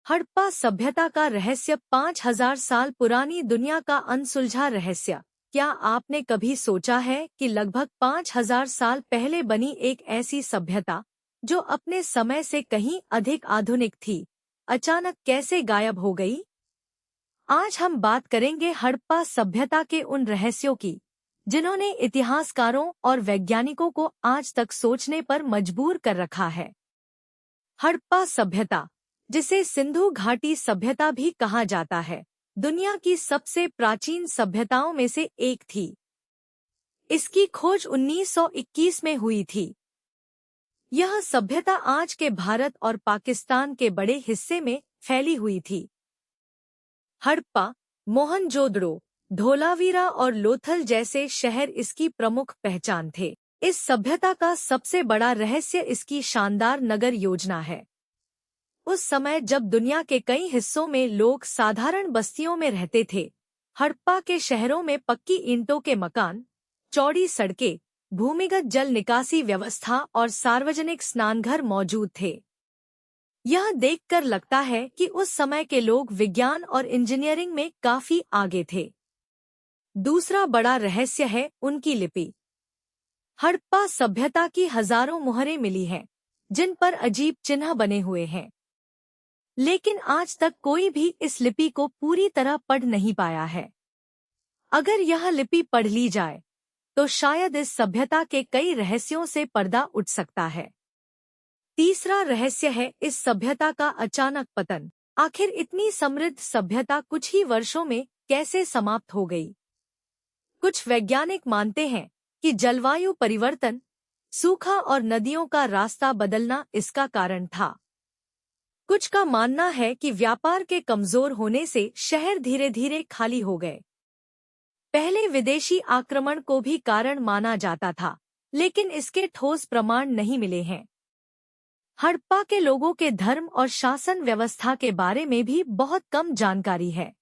हड़प्पा सभ्यता का रहस्य 5000 साल पुरानी दुनिया का अनसुलझा रहस्य। क्या आपने कभी सोचा है कि लगभग 5000 साल पहले बनी एक ऐसी सभ्यता जो अपने समय से कहीं अधिक आधुनिक थी, अचानक कैसे गायब हो गई? आज हम बात करेंगे हड़प्पा सभ्यता के उन रहस्यों की जिन्होंने इतिहासकारों और वैज्ञानिकों को आज तक सोचने पर मजबूर कर रखा है। हड़प्पा सभ्यता, जिसे सिंधु घाटी सभ्यता भी कहा जाता है, दुनिया की सबसे प्राचीन सभ्यताओं में से एक थी। इसकी खोज 1921 में हुई थी। यह सभ्यता आज के भारत और पाकिस्तान के बड़े हिस्से में फैली हुई थी। हड़प्पा, मोहनजोदड़ो, धोलावीरा और लोथल जैसे शहर इसकी प्रमुख पहचान थे। इस सभ्यता का सबसे बड़ा रहस्य इसकी शानदार नगर योजना है। उस समय जब दुनिया के कई हिस्सों में लोग साधारण बस्तियों में रहते थे, हड़प्पा के शहरों में पक्की ईंटों के मकान, चौड़ी सड़कें, भूमिगत जल निकासी व्यवस्था और सार्वजनिक स्नानघर मौजूद थे। यह देखकर लगता है कि उस समय के लोग विज्ञान और इंजीनियरिंग में काफी आगे थे। दूसरा बड़ा रहस्य है उनकी लिपि। हड़प्पा सभ्यता की हजारों मुहरें मिली हैं, जिन पर अजीब चिन्ह बने हुए हैं, लेकिन आज तक कोई भी इस लिपि को पूरी तरह पढ़ नहीं पाया है। अगर यह लिपि पढ़ ली जाए तो शायद इस सभ्यता के कई रहस्यों से पर्दा उठ सकता है। तीसरा रहस्य है इस सभ्यता का अचानक पतन। आखिर इतनी समृद्ध सभ्यता कुछ ही वर्षों में कैसे समाप्त हो गई? कुछ वैज्ञानिक मानते हैं कि जलवायु परिवर्तन, सूखा और नदियों का रास्ता बदलना इसका कारण था। कुछ का मानना है कि व्यापार के कमजोर होने से शहर धीरे धीरे खाली हो गए। पहले विदेशी आक्रमण को भी कारण माना जाता था, लेकिन इसके ठोस प्रमाण नहीं मिले हैं। हड़प्पा के लोगों के धर्म और शासन व्यवस्था के बारे में भी बहुत कम जानकारी है।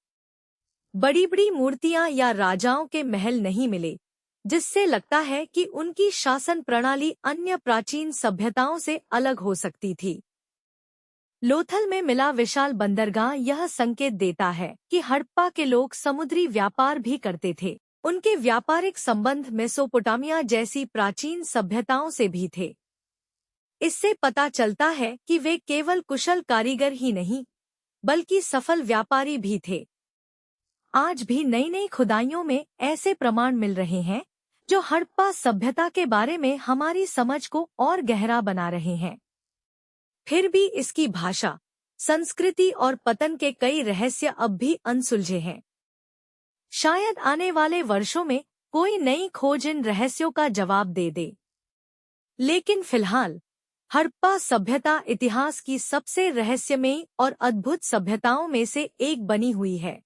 बड़ी बड़ी मूर्तियां या राजाओं के महल नहीं मिले, जिससे लगता है कि उनकी शासन प्रणाली अन्य प्राचीन सभ्यताओं से अलग हो सकती थी। लोथल में मिला विशाल बंदरगाह यह संकेत देता है कि हड़प्पा के लोग समुद्री व्यापार भी करते थे। उनके व्यापारिक संबंध मेसोपोटामिया जैसी प्राचीन सभ्यताओं से भी थे। इससे पता चलता है कि वे केवल कुशल कारीगर ही नहीं, बल्कि सफल व्यापारी भी थे। आज भी नई नई खुदाइयों में ऐसे प्रमाण मिल रहे हैं जो हड़प्पा सभ्यता के बारे में हमारी समझ को और गहरा बना रहे हैं। फिर भी इसकी भाषा, संस्कृति और पतन के कई रहस्य अब भी अनसुलझे हैं। शायद आने वाले वर्षों में कोई नई खोज इन रहस्यों का जवाब दे दे। लेकिन फिलहाल हड़प्पा सभ्यता इतिहास की सबसे रहस्यमयी और अद्भुत सभ्यताओं में से एक बनी हुई है।